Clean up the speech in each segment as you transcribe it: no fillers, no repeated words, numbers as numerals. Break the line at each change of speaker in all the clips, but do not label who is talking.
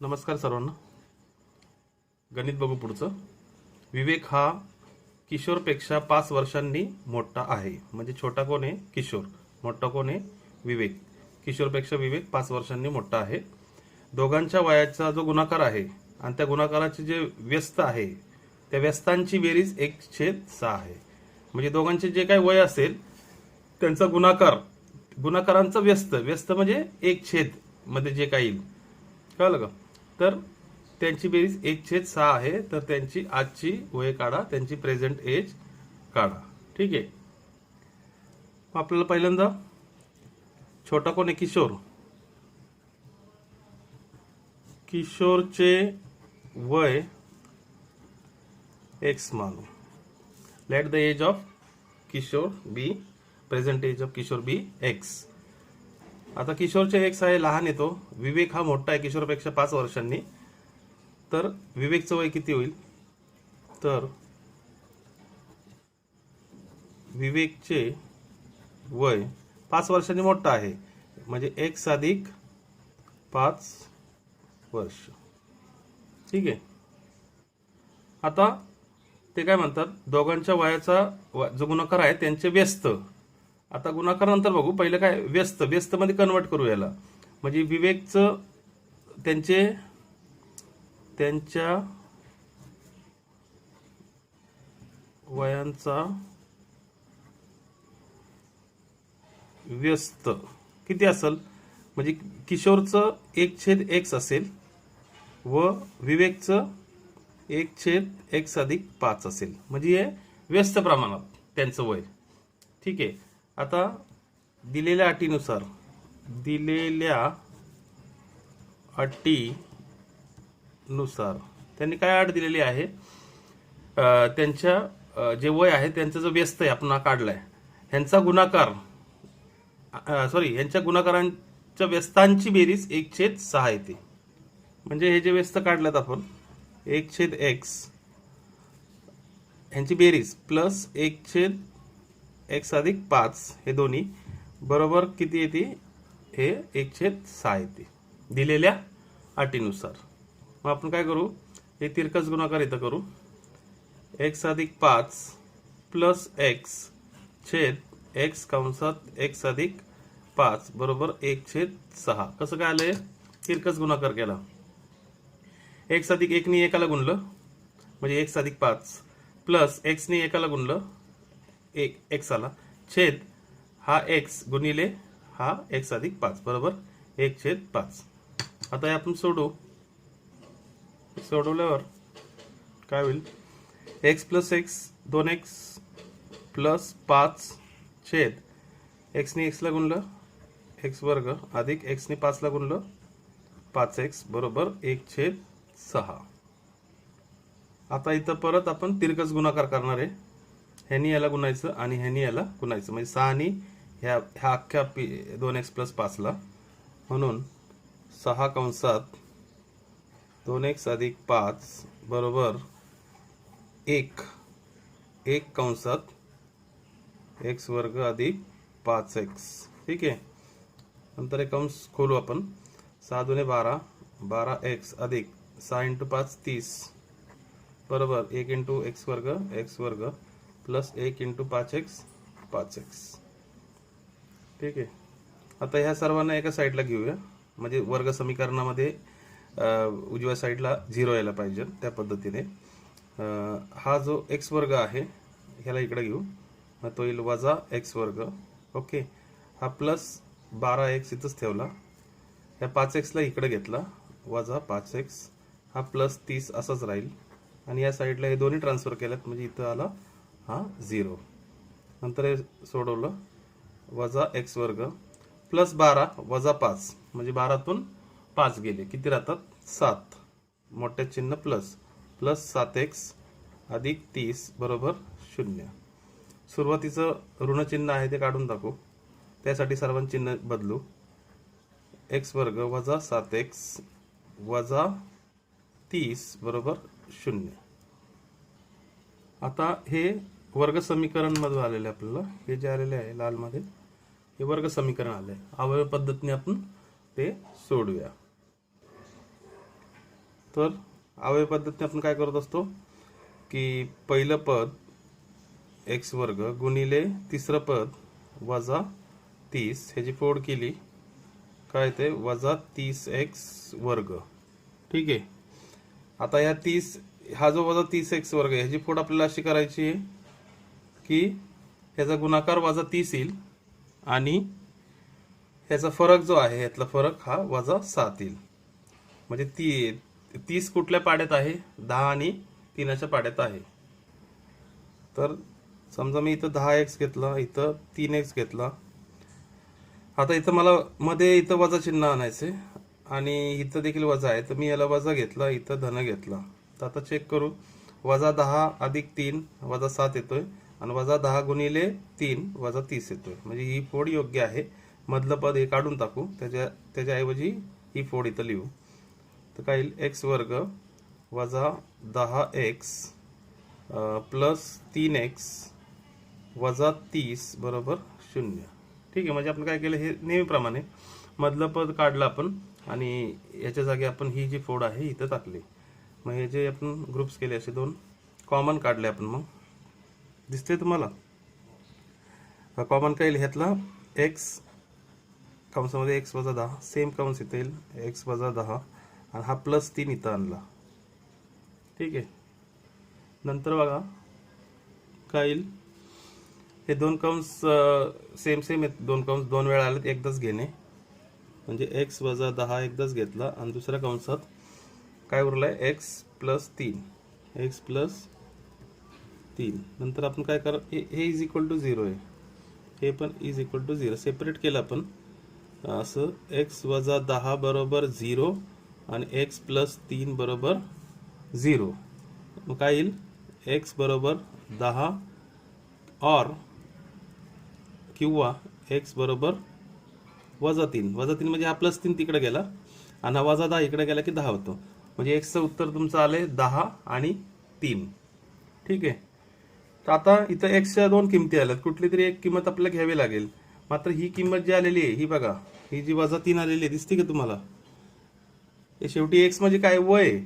नमस्कार सर्वांना. गणित बघू पुढचं. विवेक हा किशोरपेक्षा 5 वर्षांनी मोठा आहे. म्हणजे छोटा कोण आहे? किशोर. मोठा कोण आहे? विवेक. किशोरपेक्षा विवेक 5 वर्षांनी मोठा आहे. दोघांच्या वयाचा जो गुणाकार आहे आणि त्या गुणाकाराचे जे व्यस्त आहे त्या व्यस्तांची बेरीज 1/6 आहे. म्हणजे दोघांचे जे काही वय असेल त्यांचा गुणाकारांचा व्यस्त म्हणजे 1/6 मध्ये जे काही येईल. कळलं का? तर त्यांची बेरीज 1/6 आहे. तर त्यांची आजची वय काढा, त्यांची प्रेझेंट एज काढा. ठीक आहे. आपल्याला पहिल्यांदा छोटा कोण आहे? किशोर. किशोरचे वय एक्स मानू. Let the age of Kishore be, present age of Kishore be x. आता किशोरचे एक्स आहे, लहान येतो. विवेक हा मोठा आहे किशोरपेक्षा 5 वर्षांनी. तर विवेकचं वय किती होईल? तर विवेकचे वय 5 वर्षांनी मोठा आहे म्हणजे एक्स अधिक 5 वर्ष. ठीक आहे. आता ते काय म्हणतात? दोघांच्या वयाचा जो गुणाकार आहे त्यांचे व्यस्त. आता गुणाकार नंतर बघू. पहिलं काय? व्यस्त मध्ये कन्वर्ट करू याला. म्हणजे विवेकचं त्यांच्या वयांचा व्यस्त किती असेल? म्हणजे किशोरचं 1/x असेल व विवेकचं 1/x अधिक 5 असेल. म्हणजे हे व्यस्त प्रमाणात त्यांचं वय. ठीक आहे. आता दिलेल्या अटीनुसार त्यांनी काय अट दिलेली आहे? त्यांच्या जे वय आहे त्यांचं जो व्यस्त आहे आपण काढलाय ह्यांचा गुणाकार यांच्या गुणाकारांच्या व्यस्तांची बेरीज 1/6 येते. म्हणजे हे जे व्यस्त काढल्यात आपण 1/x ह्यांची बेरीज प्लस 1/x अधिक 5 हे दोन्ही बरोबर किती येते? हे 1/6 येते दिलेल्या अटीनुसार. मग आपण काय करू? हे तिरकस गुणाकार इथं करू. x अधिक 5 प्लस x छेद x कंसात x अधिक 5 बरोबर 1/6. कसं काय आलंय? तिरकस गुणाकार केला. x अधिक 1 नी एकाला गुणलं म्हणजे x अधिक 5 प्लस x नी एकाला गुणलं 1 आला छेद हा x गुणिले हा x अधिक 5 बरोबर 1/5. आता हे आपण सोडवल्यावर काय होईल? x plus x 2x plus 5 छेद x ने x ला गुणलं x वर्ग अधिक x ने 5 ला गुणलं 5x बरोबर 1/6. आता इथं परत आपण तिरकस गुणाकार करणार आहे. ह्यानी याला गुणायचं आणि ह्यानी याला गुणायचं म्हणजे 6 आणि ह्या अख्ख्या 2x प्लस 5 ला. म्हणून 6 कंसात 2x अधिक 5 बरोबर 1 कंसात x वर्ग अधिक 5x. ठीक आहे. नंतर हे कंस खोलू आपण. 6 दुने 12 12x अधिक 6 × 5 30 बरोबर 1 × x वर्ग प्लस 1 × 5x. ठीक आहे. आता ह्या सर्वांना एका साईडला घेऊया. म्हणजे वर्ग समीकरणामध्ये उजव्या साईडला 0 यायला पाहिजे त्या पद्धतीने. हा जो x वर्ग आहे ह्याला इकडे घेऊ. मग तो येईल वजा x वर्ग. ओके. हा प्लस 12x इथंच ठेवला. ह्या 5x ला इकडे घेतला वजा 5x. हा प्लस 30 असाच राहील आणि या साईडला हे दोन्ही ट्रान्सफर केल्यात म्हणजे इथं आला हा 0. नंतर हे सोडवलं वजा x वर्ग प्लस 12 वजा 5 म्हणजे 12तून 5 गेले किती राहतात? 7. मोठ्या चिन्ह प्लस 7x अधिक 30 बरोबर 0. सुरुवातीचं ऋण चिन्ह आहे ते काढून टाकू. त्यासाठी सर्वांचे चिन्ह बदलू. x वर्ग वजा 7x वजा 30 बरोबर 0. आता हे वर्ग समीकरण मध्ये आलेले आपल्याला. हे जे आलेले आहे लाल मध्ये हे वर्ग समीकरण आले. अवयव पद्धतीने आपण ते सोडूया. तर अवयव पद्धतीने आपण काय करत असतो की पहिलं पद एक्स वर्ग गुणिले तिसरं पद वजा 30 ह्याची फोड केली काय ते वजा 30x वर्ग. ठीक आहे. आता ह्या 30 हा जो वजा 30x वर्ग ह्याची फोड आपल्याला अशी करायची आहे की ह्याचा गुणाकार वजा 30 येईल आणि ह्याचा फरक जो आहे ह्यातला फरक हा वजा 7 येईल. म्हणजे 30 कुठल्या पाड्यात आहे 10 आणि 3च्या पाड्यात आहे. तर समजा मी इथं 10x घेतला इथं 3x घेतला. आता इथं मला मध्ये इथं वजा चिन्ह आणायचे आणि इथं देखील वजा आहे तर मी याला वजा घेतला इथं धन घेतला. तर आता चेक करू वजा 10 अधिक 3 वजा 7 येतोय आणि वजा 10 गुणिले 3 वजा 30 येतोय. म्हणजे ही फोड योग्य आहे. मधलं पद हे काढून टाकू त्याच्याऐवजी ही फोड इथं लिहू. तर काय येईल एक्स वर्ग वजा 10x प्लस 3x वजा 30 बरोबर 0. ठीक आहे. म्हणजे आपण काय केलं हे नेहमीप्रमाणे मधलं पद काढलं आपण आणि याच्या जागी आपण ही जी फोड आहे इथं टाकली. मग हे जे आपण ग्रुप्स केले असे दोन कॉमन काढले आपण. मग दिसते तुम्हाला कॉमन काय येईल ह्यातला एक्स कंसामध्ये एक्स वजा 10 सेम कंस इथे येईल एक्स वजा 10 आणि हा प्लस 3 इथं आणला. ठीक आहे. नंतर बघा काय येईल हे दोन कंस सेम सेम आहेत. दोन कंस दोन वेळा आलेत एकदाच घेणे. म्हणजे एक्स वजा 10 एकदाच घेतला आणि दुसऱ्या कंसात काय उरलाय एक्स प्लस 3 एक्स प्लस 3. नंतर आपण काय करा हे इज इक्वल टू 0 आहे हे पण इज इक्वल टू 0 सेपरेट केलं आपण असं एक्स वजा 10 बरोबर 0 आणि एक्स प्लस 3 बरोबर 0. मग काय येईल एक्स बरोबर 10 और किंवा एक्स बरोबर वजा 3 म्हणजे हा प्लस 3 तिकडे गेला आणि हा वजा 10 इकडे गेला की 10 होतो. म्हणजे एक्सचं उत्तर तुमचं आलंय 10 आणि 3. ठीक आहे. तर आता इथं एक्सच्या दोन किमती आल्यात कुठली तरी एक किंमत आपल्याला घ्यावी लागेल. मात्र ही किंमत जी आलेली आहे ही बघा ही जी वजा 3 आलेली आहे दिसते का तुम्हाला. हे शेवटी एक्स म्हणजे काय वय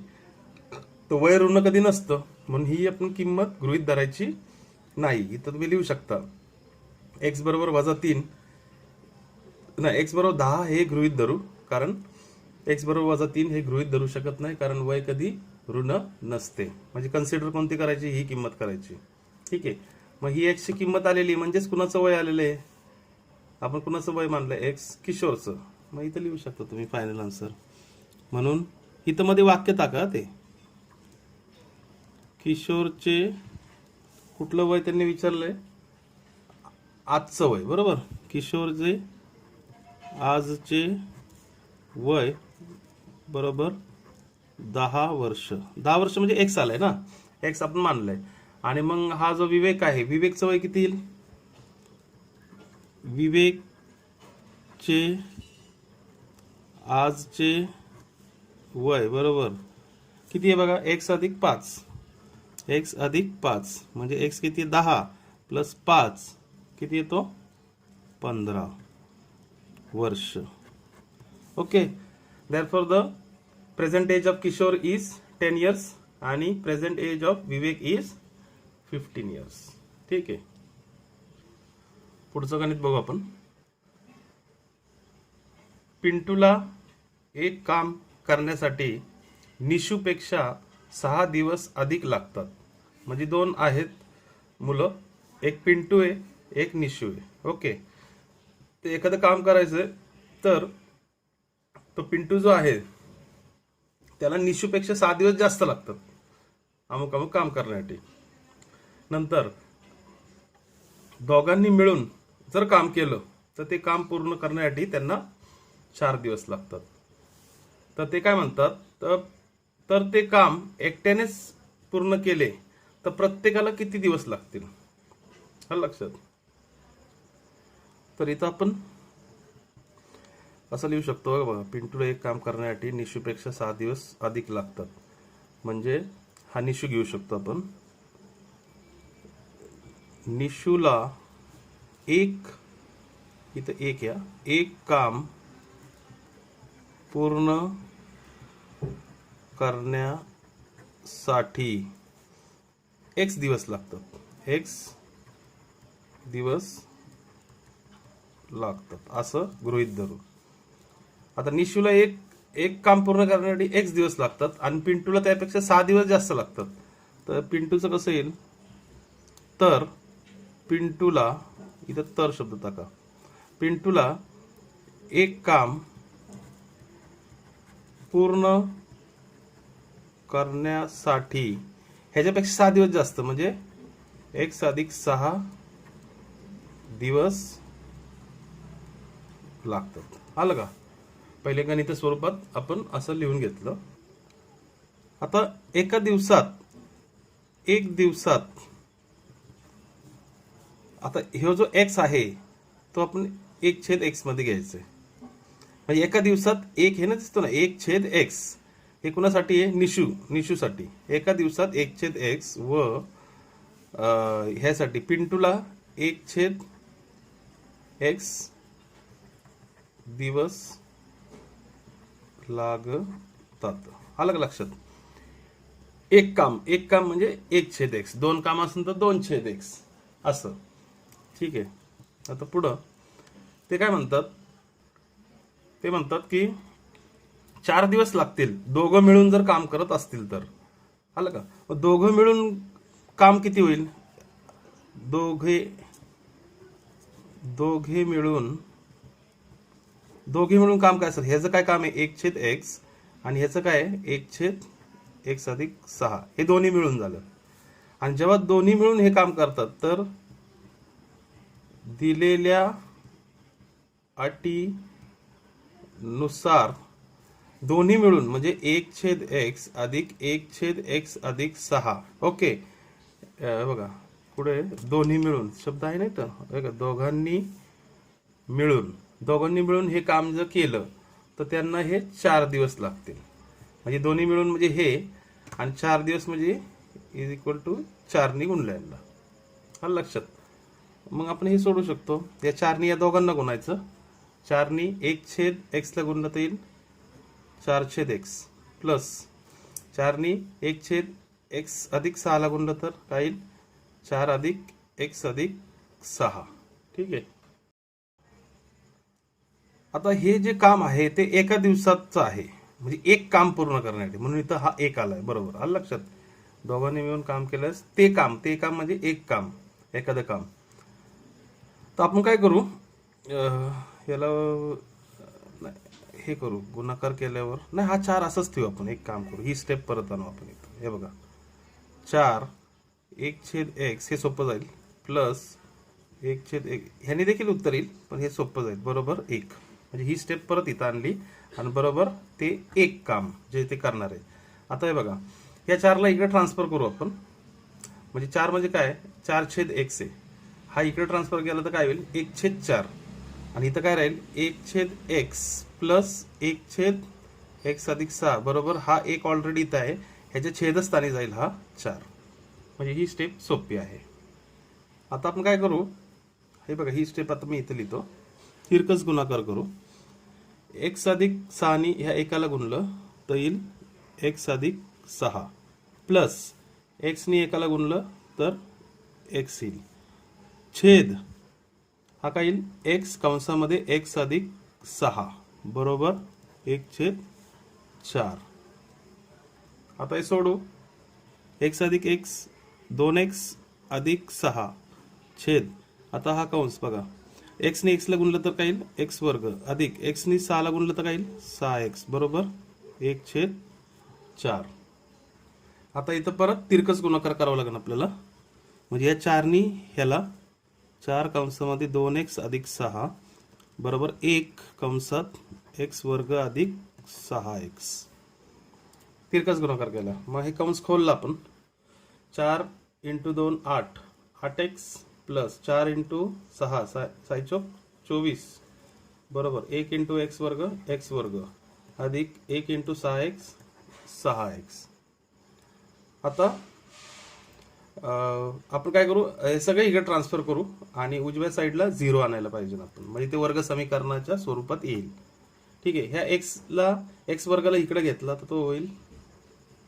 तो वय ऋण कधी नसतं म्हणून ही आपण किंमत गृहीत धरायची नाही. इथं तुम्ही लिहू शकता एक्स बरोबर वजा 3 नाही एक्स बरोबर 10 हे गृहीत धरू कारण एक्स बरोबर वजा 3 हे गृहीत धरू शकत नाही कारण वय कधी ऋण नसते. म्हणजे कन्सिडर कोणती करायची ही किंमत करायची. ठीक आहे. मग ही एक्सची किंमत आलेली म्हणजेच कुणाचं वय आलेलं आहे आपण कुणाचं वय मानलं एक्स किशोरचं. मग इथं लिहू शकता तुम्ही फायनल आन्सर. म्हणून इथं मध्ये वाक्य टाका ते किशोरचे कुठलं वय त्यांनी विचारलंय आजचं वय बरोबर. किशोरचे आजचे वय बरोबर 10 वर्ष. 10 वर्ष म्हणजे एक्स आलाय ना एक्स आपण मानलंय. आणि मग हा जो विवेक आहे विवेकचं वय किती येईल विवेकचे आजचे वय बरोबर किती आहे बघा एक्स अधिक 5 एक्स अधिक 5 म्हणजे एक्स किती 10 प्लस 5 किती येतो 15 वर्ष. Okay. Therefore the present age of Kishore is 10 years आणि present age of Vivek is 15 years. ठीक आहे. पुढचं गणित बघू आपण. पिंटूला एक काम करण्यासाठी निशूपेक्षा 6 दिवस अधिक लागतात. म्हणजे दोन आहेत मुलं एक पिंटू आहे एक निशू आहे. ओके. ते एखादं काम करायचं तर तो पिंटू जो आहे त्याला निशूपेक्षा 6 दिवस जास्त लागतात अमुक अमुक काम करण्यासाठी. नंतर दोघांनी मिळून जर काम केलं तर ते काम पूर्ण करण्यासाठी त्यांना 4 दिवस लागतात. तर ते काय म्हणतात तर ते काम एकट्यानेच पूर्ण केले तर प्रत्येकाला किती दिवस लागतील लक्षात. तर इथं आपण असं लिहू शकतो बघा पिंटूला एक काम करण्यासाठी निशूपेक्षा 6 दिवस अधिक लागतात. म्हणजे हा निशू घेऊ शकतो आपण. निशूला एक इथं एक काम पूर्ण करण्यासाठी x दिवस लागतात, x दिवस लागतात असं गृहीत धरू. आता निशूला एक काम पूर्ण करण्यासाठी x दिवस लागतात आणि पिंटूला त्यापेक्षा 6 दिवस जास्त लागतात. तर पिंटूचं कसं येईल, तर पिंटूला इथं तर शब्द टाका, पिंटूला एक काम पूर्ण करण्यासाठी ह्याच्यापेक्षा 6 दिवस जास्त म्हणजे x अधिक 6 दिवस लागतात. आलं का? पहिले गणित स्वरूपात आपण असं लिहून घेतलं. आता एक दिवसात आता हे जो x आहे तो आपण 1/x मध्ये घ्यायचा आहे. म्हणजे एका दिवसात एक हे ना दिसतो ना 1/x, हे कुणासाठी आहे, निशूसाठी. एका दिवसात 1/x व ह्यासाठी पिंटूला 1/x दिवस लागतात. आलं का लक्षात? एक काम म्हणजे 1/x, 2 काम असेल तर 2/x असं. ठीक आहे. आता पुढं ते काय म्हणतात, ते म्हणतात की 4 दिवस लागतील दोघं मिळून जर काम करत असतील तर. आलं का? मग दोघं मिळून काम किती होईल, दोघे मिळून काम काय असेल, ह्याचं काय काम आहे 1/x आणि ह्याचं काय आहे 1/x अधिक 6, हे दोन्ही मिळून झालं. आणि जेव्हा दोन्ही मिळून हे काम करतात तर दिलेल्या अटीनुसार दोन्ही मिळून म्हणजे 1/x अधिक 1/x अधिक 6. ओके, बघा पुढे दोन्ही मिळून शब्द आहे नाही तर बघा, दोघांनी मिळून हे काम जर केलं तर त्यांना हे 4 दिवस लागतील. म्हणजे दोन्ही मिळून म्हणजे हे आणि 4 दिवस म्हणजे इज इक्वल टू 4 ने गुणल्याला. आलं लक्षात? मग आपण हे सोडू शकतो. या 4 ने या दोघांना गुणायचं, 4 ने 1/x ला गुणलं तर येईल 4/x प्लस 4 ने 1/x अधिक 6 ला गुणलं तर काय येईल 4 अधिक x अधिक 6. ठीक आहे. आता हे जे काम आहे ते एका दिवसाचं आहे, म्हणजे एक काम पूर्ण करण्यासाठी, म्हणून इथं हा एक आलाय. बरोबर आलं लक्षात? दोघांनी मिळून काम केलंस ते काम म्हणजे एक काम, एखादं काम. तर आपण काय करू, याला हे करू गुणाकार केल्यावर, नाही हा 4 असंच ठेवू आपण. एक काम करू, ही स्टेप परत आणू आपण इथं. हे बघा 4 1/x हे सोपं जाईल प्लस 1/1 ह्याने देखील उत्तर येईल पण हे सोपं जाईल बरोबर 1. म्हणजे ही स्टेप परत इथं आणली आणि बरोबर ते एक काम जे ते करणार आहे. आता हे बघा या 4 ला इकडे ट्रान्सफर करू आपण. म्हणजे 4 म्हणजे काय 4/x आहे. हा इकडे ट्रान्सफर केला तर काय होईल 1/4 आणि इथं काय राहील 1/x प्लस 1/x अधिक 6 बरोबर हा एक ऑलरेडी इथं आहे, ह्याच्या छेदस्थानी जाईल हा 4. म्हणजे ही स्टेप सोपी आहे. आता आपण काय करू, हे बघा ही स्टेप आता मी इथे लिहितो. तिरकस गुणाकार करू. x अधिक 6 ने ह्या एकाला गुणलं तर येईल x अधिक 6 प्लस x ने एकाला गुणलं तर x येईल. छेद हा काय येईल x कंसामध्ये x अधिक 6 बरोबर 1/4. आता हे सोडू. x अधिक x 2x अधिक 6 छेद आता हा कंस बघा x ने x ला गुणलं तर काय येईल x वर्ग अधिक x ने 6 ला गुणलं तर काय येईल 6x बरोबर 1/4. आता इथं परत तिरकस गुणाकार करावा लागेल आपल्याला. म्हणजे या 4 ने ह्याला 4 कंसामध्ये 2x अधिक 6 बरोबर 1 कंसात x वर्ग अधिक 6x. तिरकस गुणाकार केला. मग हे कंस खोलला आपण. 4 × 2 8 8x प्लस 4 × 6 6 24 बरोबर 1 × x वर्ग अधिक 1 × 6x 6x. आता आपण काय करू हे सगळे इकडे ट्रान्सफर करू आणि उजव्या साईडला 0 आणायला पाहिजे आपण. म्हणजे ते वर्ग समीकरणाच्या स्वरूपात येईल. ठीक आहे. ह्या x वर्गाला इकडे घेतला तर तो होईल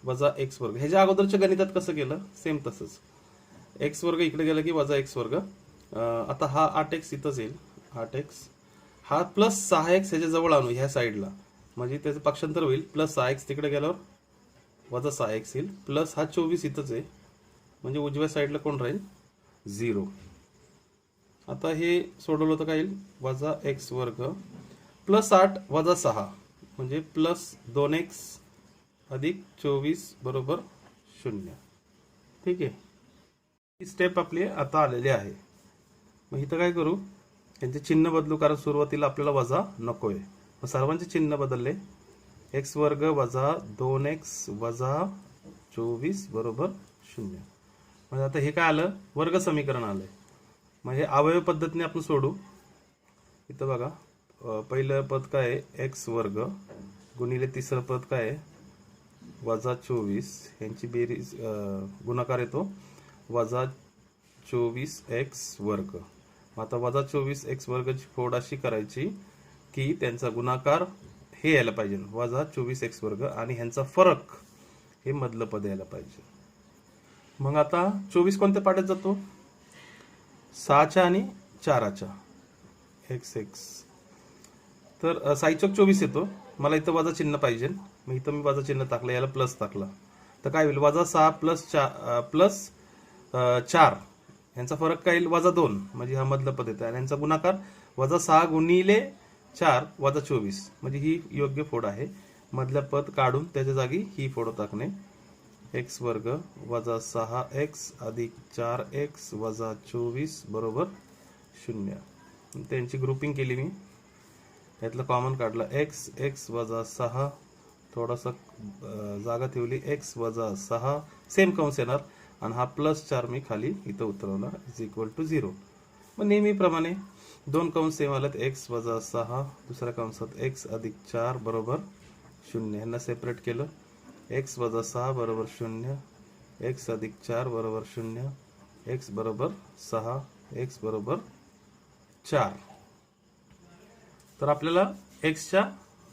वजा एक्स वर्ग. ह्याच्या अगोदरच्या गणितात कसं केलं सेम तसंच. एक्स वर्ग इकडे गेला की वजा एक्स वर्ग. आता हा 8x इथंच येईल. 8x हा प्लस 6x ह्याच्या जवळ आणू ह्या साईडला, म्हणजे त्याचं पक्षांतर होईल. प्लस 6x तिकडे गेल्यावर वजा 6x येईल. प्लस हा 24 इथंच आहे, म्हणजे उजव्या साईडला कोण राहील 0. आता हे सोडवलं तर काय येईल वजा एक्स वर्ग प्लस 8 वजा 6 म्हणजे प्लस 2x अधिक 24 बरोबर 0. ठीक आहे, ही स्टेप आपली आता आलेली आहे. मग इथं काय करू, यांचे चिन्ह बदलू, कारण सुरुवातीला आपल्याला वजा नको आहे. मग सर्वांचे चिन्ह बदलले. एक्स वर्ग वजा 2x वजा 24 बरोबर 0. म्हणजे आता हे काय आलं वर्ग समीकरण आलंय. मग हे अवयव पद्धतीने आपण सोडू. इथं बघा पहिलं पद काय आहे एक्स वर्ग गुणिले तिसरं पद काय आहे वजा 24, यांची बेरीज गुणाकार येतो वजा 24x वर्ग. आता वजा 24x वर्गची फोड अशी करायची की त्यांचा गुणाकार हे यायला पाहिजे वजा 24x वर्ग आणि ह्यांचा फरक हे मधलं पद यायला पाहिजे. मग आता 24 कोणत्या पाड्यात जातो 6च्या आणि 4च्या x. तर 6 24 येतो. मला इथं वजा चिन्ह पाहिजे, मग इथं मी वजा चिन्ह टाकलं, याला प्लस टाकला तर काय होईल वजा 6 प्लस 4 यांचा फरक काय येईल वजा 2, म्हणजे हा मधलं पद येतं. आणि यांचा गुणाकार वजा 6 गुणिले 4 वजा 24, म्हणजे ही योग्य फोड आहे. मधलं पद काढून त्याच्या जागी ही फोड टाकणे. एक्स वर्ग वजा 6x अधिक 4x वजा 24 बरोबर 0. त्यांची ग्रुपिंग केली मी, यातलं कॉमन काढलं x वजा 6, थोडासा जागा ठेवली x वजा 6 सेम कंस येणार आणि हा प्लस 4 मी खाली इथं उतरवला इज इक्वल टू 0. मग नेहमीप्रमाणे दोन कंस सेम आलेत x वजा 6 दुसऱ्या कंसात x अधिक 4 बरोबर 0. यांना सेपरेट केलं. x वजा 6 बरोबर 0, x अधिक 4 बरोबर 0, x बरोबर 6, x बरोबर 4. तर आपल्याला एक्सच्या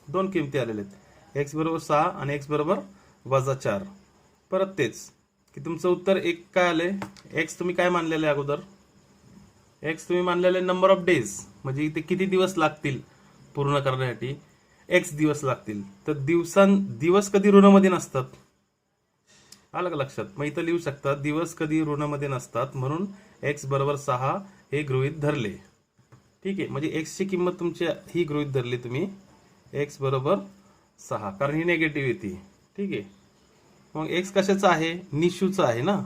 दोन किमती आलेल्या आहेत, एक्स बरोबर 6 आणि एक्स बरोबर वजा 4. परत तेच की तुमचं उत्तर एक काय आले. एक्स तुम्ही काय मानलेलं आहे अगोदर, एक्स तुम्ही मानलेले नंबर ऑफ डेज, म्हणजे इथे किती दिवस लागतील पूर्ण करण्यासाठी एक्स दिवस लागतील. तर दिवस कधी ऋणामध्ये नसतात, आलं का लक्षात. मग इथं लिहू शकतात दिवस कधी ऋणामध्ये नसतात, म्हणून एक्स बरोबर 6 हे गृहीत धरले. ठीक आहे, म्हणजे एक्स ची किंमत तुमची ही गृहीत धरली तुम्ही एक्स बरोबर 6, कारण ही निगेटिव्ह येते. ठीक आहे, मग एक्स कशाचा आहे निशूचा आहे ना.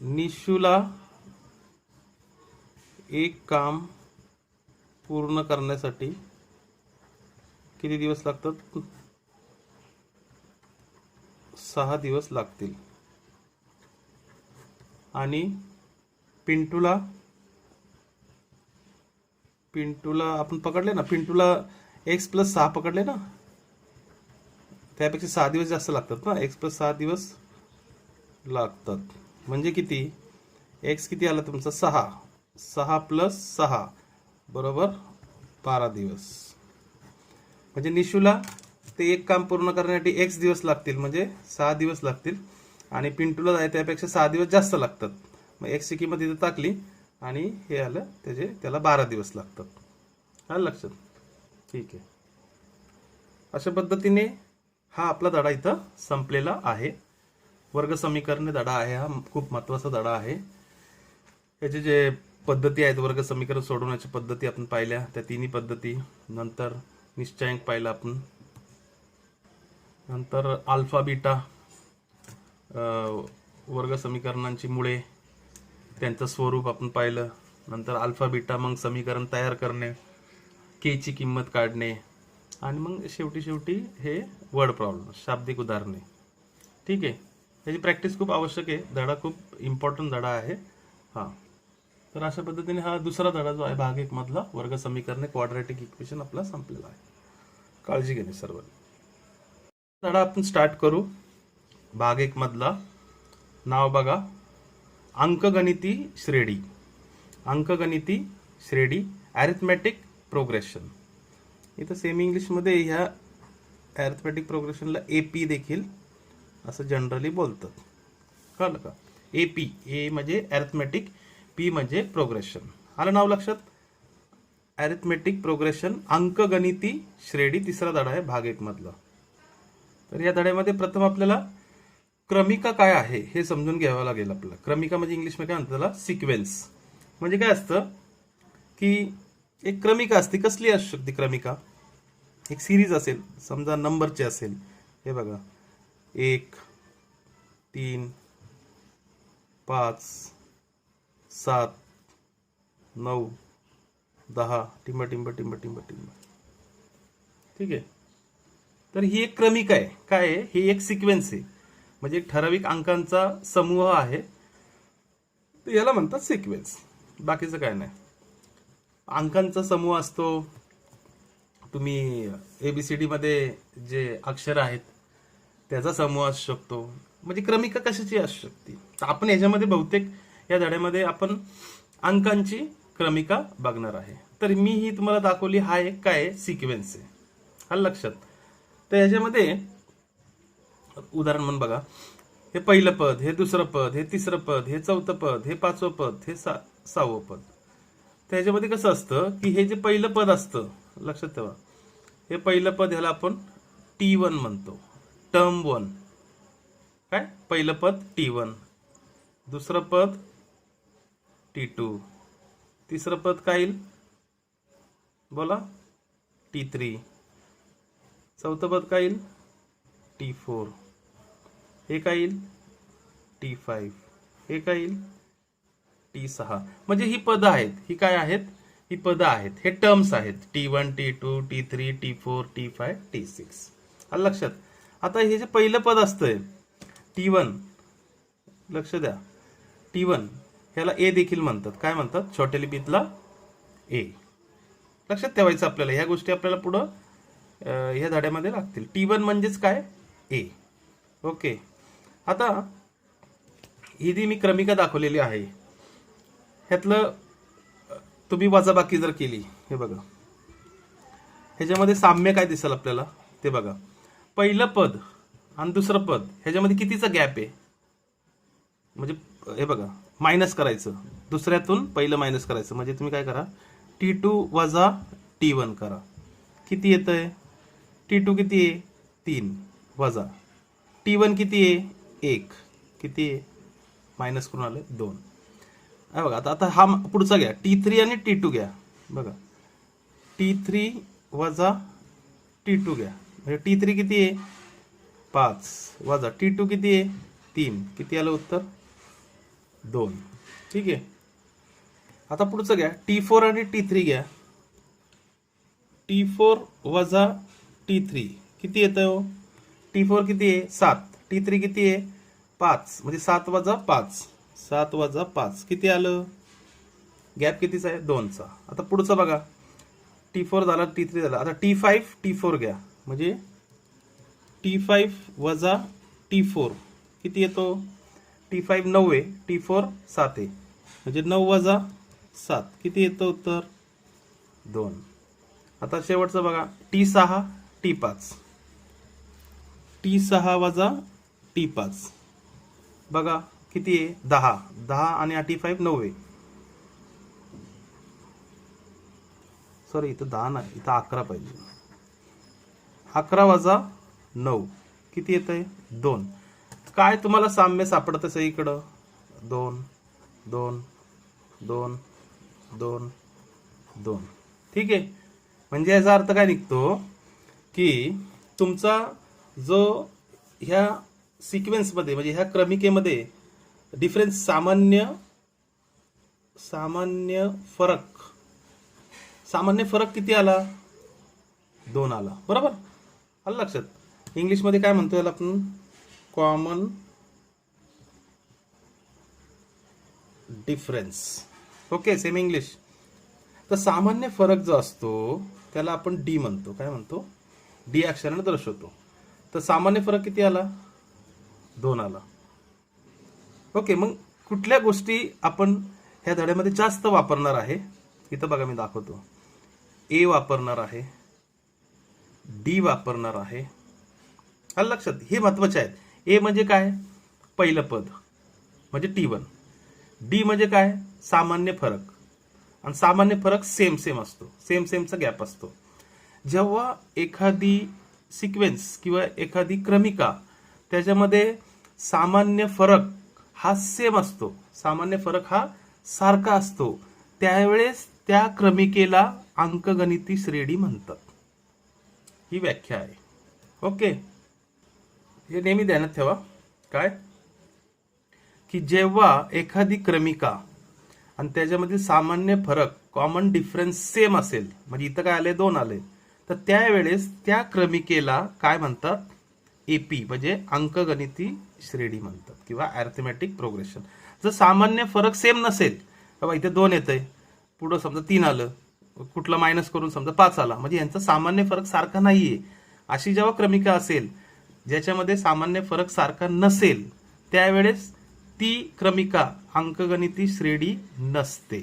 निशूला एक काम पूर्ण करण्यासाठी किती दिवस लागतात 6 दिवस लागतील. आणि पिंटूला आपण पकडले ना, पिंटूला x प्लस 6 पकडले ना, त्यापेक्षा 6 दिवस जास्त लागतात ना. x प्लस 6 दिवस लागतात, म्हणजे किती x किती आला तुमचा 6 प्लस 6 बरोबर 12 दिवस. म्हणजे निशूला ते एक काम पूर्ण करण्यासाठी x दिवस लागतील, म्हणजे 6 दिवस लागतील. आणि पिंटूला आहे त्यापेक्षा 6 दिवस जास्त लागतात. मग x ची किंमत इथे टाकली आणि हे आलं त्याला 12 दिवस लागतात. आलं लक्षात. ठीक आहे, अशा पद्धतीने हा आपला धडा इथं संपलेला आहे. वर्ग समीकरण धडा आहे हा, खूप महत्त्वाचा धडा आहे. याचे जे पद्धती आहेत वर्ग समीकरण सोडवण्याच्या पद्धती आपण पाहिल्या, त्या तिन्ही पद्धती. नंतर निश्चयांक पाहिला आपण, नंतर अल्फा बीटा वर्ग समीकरणांची मुळे त्यांचं स्वरूप आपण पाहिलं. नंतर अल्फा बीटा मग समीकरण तयार करणे, के ची किंमत काढणे, आणि मग शेवटी हे वर्ड प्रॉब्लेम शाब्दिक उदाहरणे. ठीक आहे, याची प्रॅक्टिस खूप आवश्यक आहे. धडा खूप इम्पॉर्टंट धडा आहे हा. तर अशा पद्धतीने हा दुसरा धडा जो आहे भाग 1 मधला वर्ग समीकरणे क्वाड्रॅटिक इक्वेशन आपला संपलेला आहे. काळजी घेणे सर्वांनी. धडा आपण स्टार्ट करू. भाग 1 मधला नाव बघा, अंकगणिती श्रेणी. अंकगणिती श्रेणी अरिथमॅटिक प्रोग्रेशन. इथं सेमी इंग्लिशमध्ये ह्या अरिथमॅटिक प्रोग्रेशनला AP देखील असं जनरली बोलतात. कळलं का? AP, ए म्हणजे अरिथमेटिक, P म्हणजे प्रोग्रेशन. आलं नाव लक्षात? अरिथमेटिक प्रोग्रेशन अंकगणिती श्रेणी, तिसरा धडा आहे भाग 1 मधला. तर या धड्यामध्ये प्रथम आपल्याला क्रमिका काय आहे हे समजून घ्यावं लागेल आपल्याला. क्रमिका म्हणजे इंग्लिशमध्ये काय म्हणतात त्याला? सिक्वेन्स. म्हणजे काय असतं की एक क्रमिका असते. कसली असू शकते क्रमिका? एक सिरीज असेल, समजा नंबरची असेल. हे बघा 1 3 5 7 9 10 टिंब टिंब टिंब टिंब टिंब. ठीक आहे. तर ही एक क्रमिका आहे. काय आहे? ही एक सिक्वेन्स आहे. म्हणजे एक ठराविक अंकांचा समूह आहे. तर याला म्हणतात सिक्वेन्स. बाकीचं काय नाही. अंकांचा समूह असतो. तुम्ही ABCD मध्ये जे अक्षर आहेत त्याचा समूह असू शकतो. म्हणजे क्रमिका कशाची असू शकते. तर आपण याच्यामध्ये बहुतेक या धड्यामध्ये आपण अंकांची क्रमिका बघणार आहे. तर मी ही तुम्हाला दाखवली. हा एक काय आहे? सिक्वेन्स आहे. आलं लक्षात? तर याच्यामध्ये उदाहरण म्हणून बघा, हे पहिलं पद, हे दुसरं पद, हे तिसरं पद, हे चौथं पद, हे पाचवं पद, हे सहावं पद. तर ह्याच्यामध्ये कसं असतं की हे जे पहिलं पद असतं, लक्षात ठेवा, हे पहिलं पद ह्याला आपण T1 म्हणतो. टर्म 1. काय? पहिलं पद T1, दुसरं पद T2, तिसरं पद काय येईल? बोला. T3, चौथं पद काय येईल? T4, हे काय येईल? T5, हे काय येईल? T6. म्हणजे ही पदं आहेत. ही काय आहेत? ही पदं आहेत. हे टर्म्स आहेत. T1, T2, T3, T4, T5, T6. आलं लक्षात? आता हे जे पहिलं पद असतंय T1, लक्ष द्या, T1 ह्याला A देखील म्हणतात. काय म्हणतात? छोट्या लिपीतला A. लक्षात ठेवायचं आपल्याला. ह्या गोष्टी आपल्याला पुढं ह्या धड्यामध्ये लागतील. T1 म्हणजेच काय? A. ओके. आता ही जी मी क्रमिका दाखवलेली आहे ह्यातलं तुम्ही वजाबाकी जर केली, हे बघा, ह्याच्यामध्ये साम्य काय दिसेल आपल्याला ते बघा. पहिलं पद आणि दुसरं पद ह्याच्यामध्ये कितीचा गॅप आहे? म्हणजे हे बघा, मायनस करायचं. दुसऱ्यातून पहिलं मायनस करायचं. म्हणजे तुम्ही काय करा, T2 वजा T1 करा. किती येतंय? T2 किती आहे? 3 वजा T1 किती आहे? 1. किती आहे? मायनस करून आले 2. बघा. आता हा पुढचा घ्या, T3 आणि T2 घ्या. बघा, T3 वजा T2 घ्या. म्हणजे T3 किती आहे? 5 वजा T2 किती आहे? 3. किती आलं उत्तर? 2. ठीक आहे. आता पुढचं घ्या, T4 आणि T3 घ्या. T4 वजा T3 किती येतं हो? T4 किती आहे? 7. T3 किती आहे? 5. म्हणजे 7 वजा 5. 7 वजा 5 किती आलं? गॅप कितीचा आहे? 2चा. आता पुढचं बघा, T4 झाला, T3 झाला. आता T5 T4 घ्या. म्हणजे T5 वजा T4 किती येतो? T5 9 आहे, T4 7 आहे. म्हणजे 9 वजा 7 किती येतं उत्तर? 2. आता शेवटचं बघा, T6 T5. T6 वजा T5 बघा किती आहे? 10. 10 आणि T5 9 आहे. सॉरी, इथं 10 नाही, इथं 11 पाहिजे. 11 वजा 9 किती येत आहे? 2. काय तुम्हाला साम्य सापडतं सगळीकडं? 2 2 2 2 2. ठीक आहे. म्हणजे याचा अर्थ काय निघतो की तुमचा जो ह्या सिक्वेन्समध्ये म्हणजे ह्या क्रमिकेमध्ये डिफरन्स, सामान्य फरक किती आला? 2 आला. बरोबर? आलं लक्षात? इंग्लिशमध्ये काय म्हणतो याला आपण? Common difference. Okay, same English. तर सामान्य फरक जो असतो त्याला आपण D म्हणतो. काय म्हणतो? D अक्षराने दर्शवतो. तर सामान्य फरक किती आला? 2 आला. ओके. मग कुठल्या गोष्टी आपण ह्या धड्यामध्ये जास्त वापरणार आहे? इथं बघा मी दाखवतो. A वापरणार आहे, D वापरणार आहे. आलं लक्षात? हे महत्वाचे आहेत. ए म्हणजे काय, पहिलं पद म्हणजे T1. डी म्हणजे काय, सामान्य फरक, आणि सामान्य फरक सेम सेम असतो, सेम सेमचा गॅप असतो. जेव्हा एखादी सिक्वेन्स किंवा एखादी क्रमिका त्याच्यामध्ये सामान्य फरक हा सेम असतो, सामान्य फरक हा सारखा असतो, त्यावेळेस त्या क्रमिकेला अंकगणिती श्रेणी म्हणतात. ही व्याख्या आहे. ओके, हे नेहमी ध्यानात ठेवा. काय की जेव्हा एखादी क्रमिका आणि त्याच्यामध्ये सामान्य फरक कॉमन डिफरन्स सेम असेल, म्हणजे इथं काय आले 2 आले, तर त्यावेळेस त्या क्रमिकेला काय म्हणतात, एपी म्हणजे अंकगणिती श्रेणी म्हणतात किंवा अर्थमॅटिक प्रोग्रेशन. जर सामान्य फरक सेम नसेल, बाबा इथे 2 येतंय, पुढं समजा 3 आलं, कुठला मायनस करून समजा 5 आला, म्हणजे यांचा सामान्य फरक सारखा नाहीये, अशी जेव्हा क्रमिका असेल ज्याच्यामध्ये सामान्य फरक सारखा नसेल, त्यावेळेस ती क्रमिका अंकगणिती श्रेणी नसते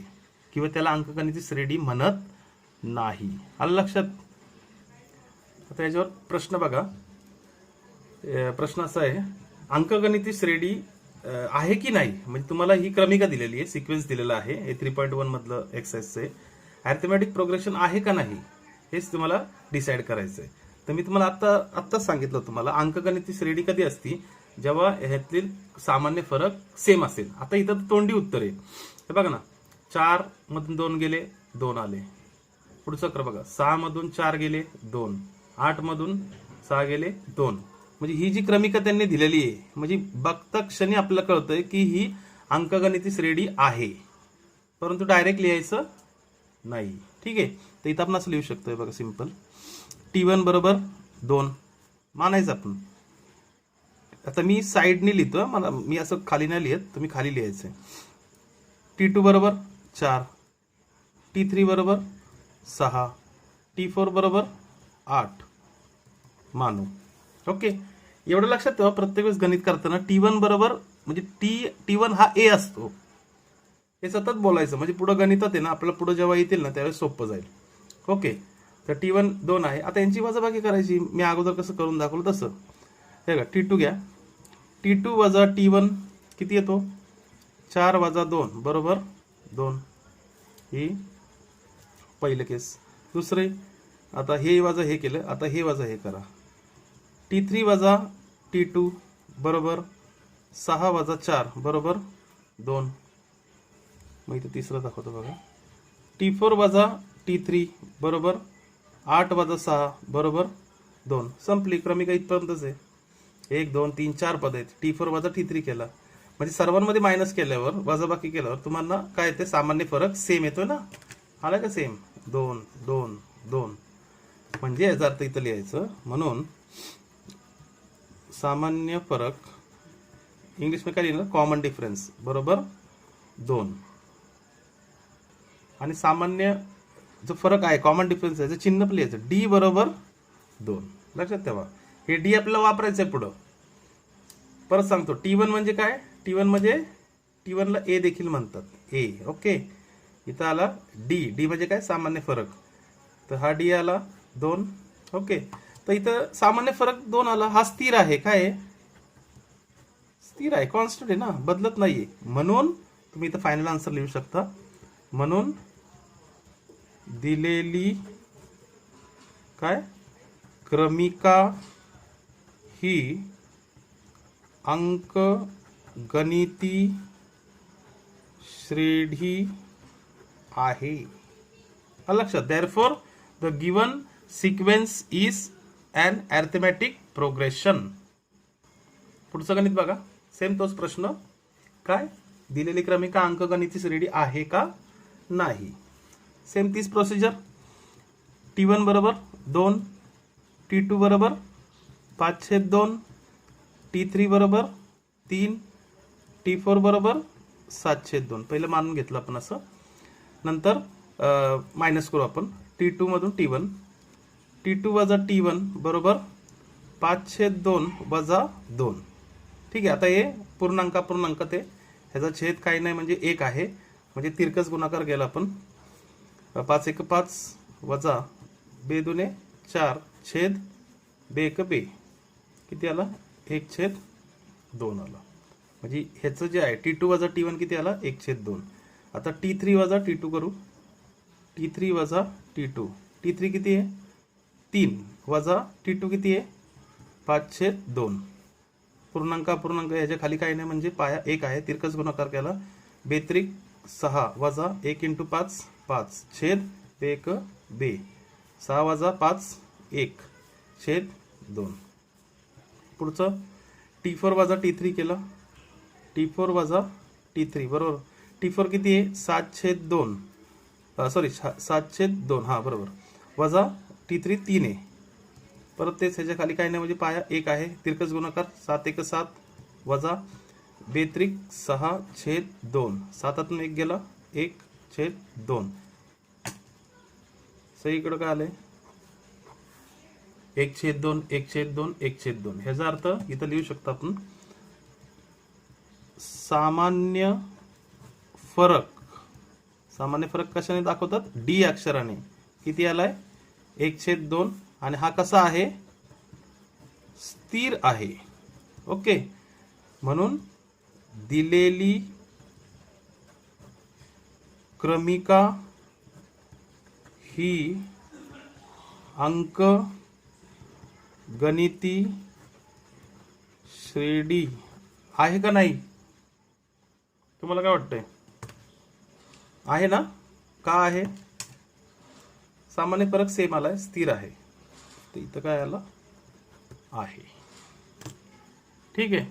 किंवा त्याला अंकगणिती श्रेणी म्हणत नाही. आलं लक्षात. आता याच्यावर प्रश्न बघा. प्रश्न असा आहे, अंकगणिती श्रेणी आहे की नाही, म्हणजे तुम्हाला ही क्रमिका दिलेली आहे, सिक्वेन्स दिलेला आहे, हे 3.1 मधलं एक्सरसाइजचे अर्थमॅटिक प्रोग्रेशन आहे का नाही हेच तुम्हाला डिसाईड करायचंय. तर मी तुम्हाला आत्ताच सांगितलं तुम्हाला, अंकगणिती श्रेणी कधी असती, जेव्हा ह्यातील सामान्य फरक सेम असेल. आता इथं तोंडी उत्तर आहे, हे बघा ना, 4 मधून 2 गेले, 2 आले. पुढचं कर बघा, 6 मधून 4 गेले 2, 8 मधून 6 गेले 2. म्हणजे ही जी क्रमिका त्यांनी दिलेली आहे, म्हणजे बघता क्षणी आपल्याला कळतंय की ही अंकगणिती श्रेणी आहे, परंतु डायरेक्ट लिहायचं नाही. ठीक आहे, तर इथं आपण असं लिहू शकतोय बघा, सिंपल. T1 बरोबर 2 मानायचं आपण. आता मी साईडने लिहितो, मला मी असं खाली नाही लिहित, तुम्ही खाली लिहायचंय. T2 बरोबर 4, T3 बरोबर 6, T4 बरोबर 8 मानू. ओके, एवढं लक्षात ठेवा. प्रत्येक वेळेस गणित करताना T1 बरोबर म्हणजे T1 हा ए असतो, हे सतत बोलायचं, म्हणजे पुढे गणितात आहे ना, आपल्याला पुढे जेव्हा येतील ना त्यावेळेस सोपं जाईल. ओके, तर T1 2 आहे. आता यांची वजाबाकी करायची, मी अगोदर कसं करून दाखवलं तसं. हे का, T2 घ्या, T2 वजा T1 किती येतो, 4 वजा 2 बरोबर 2. ही पहिलं केस. दुसरे, आता हे वजा हे केलं, आता हे वजा हे करा. T3 वजा T2 बरोबर 6 वजा 4 बरोबर 2. मग इथं तिसरं दाखवतो बघा, T4 वजा T3 बरोबर 8 वजा 6 बरोबर 2. संपली क्रमिका, इथपर्यंतच आहे. 1 2 3 4 पद आहेत. T4 वजा T3 केला, म्हणजे सर्वांमध्ये मायनस केल्यावर, वजाबाकी केल्यावर तुम्हाला काय येते, सामान्य फरक सेम येतोय ना, आला का सेम, 2 2 2. म्हणजे याचा अर्थ इथं लिहायचं, म्हणून सामान्य फरक इंग्लिश में काय लिहिलं, कॉमन डिफरन्स बरोबर 2. आणि सामान्य जो फरक आहे, कॉमन डिफरन्स आहे, चिन्ह पण लिहायचं, डी बरोबर 2. लक्षात ठेवा, हे डी आपल्याला वापरायचं आहे पुढं. परत सांगतो, T1 म्हणजे काय, T1 म्हणजे T1 ला ए देखील म्हणतात, ए. ओके, इथं आला डी म्हणजे काय, सामान्य फरक, तर हा डी आला 2. ओके, तर इथं सामान्य फरक 2 आला, हा स्थिर आहे, काय स्थिर आहे, कॉन्स्टंट आहे ना, बदलत नाहीये. म्हणून तुम्ही इथं फायनल आन्सर लिहू शकता. म्हणून दिलेली काय क्रमिका ही अंकगणिती श्रेणी आहे. लक्षात, therefore the given sequence is an arithmetic progression. पुढचं गणित बघा, सेम तोच प्रश्न, काय दिलेली क्रमिका अंकगणिती श्रेणी आहे का नाही. सेम तीच प्रोसिजर. T1 बरोबर 2, T2 बरोबर 5/2, T3 बरोबर 3, T4 बरोबर 7/2. पहिलं मानून घेतलं आपण असं, नंतर मायनस करू आपण. T2 मधून T1, T2 वजा T1 बरोबर 5/2 वजा 2. ठीक आहे, आता हे पूर्णांक ते, ह्याचा छेद काही नाही म्हणजे 1 आहे, म्हणजे तिरकस गुणाकार केला आपण. 5 1 5 वजा 2 2 4 छेद 2 1 2 किती आला, 1/2. 2 आला. म्हणजे ह्याचं जे आहे T2 वजा T1 किती आला 1/2. आता T3 वजा T2 करू. T3 वजा T2. T3 किती आहे 3 वजा T2 किती आहे 5/2. पूर्णांक अपूर्णांक ह्याच्या खाली काही नाही म्हणजे पाया 1 आहे. तिरकस गुणाकार केला. बेत्रिक 6 वजा 1 × 5 5 छेद 1 2. 6 वजा 5 1/2. पुढचं T4 वजा T3 केलं. T4 वजा T3 बरोबर. T4 किती आहे 7/2. सॉरी 7/2 हा बरोबर. वजा T3 3 आहे. परत तेच ह्याच्या खाली काही नाही म्हणजे पाया 1 आहे. तिरकस गुणाकार 7 1 7 वजा बेत्रिक 6/2. 7 1 गेला 1/2. सगळीकडे काय आलंय 1/2 1/2 1/2. ह्याचा अर्थ इथं लिहू शकतो आपण सामान्य फरक कशाने दाखवतात डी अक्षराने. किती आलाय 1/2. आणि हा कसा आहे स्थिर आहे. ओके. म्हणून दिलेली क्रमिका ही अंक गणिती श्रेणी आहे का नाही. तुम्हाला काय वाटतंय आहे ना. का आहे सामान्य फरक सेम आलाय स्थिर आहे. तर इथं काय आलं आहे. ठीक आहे.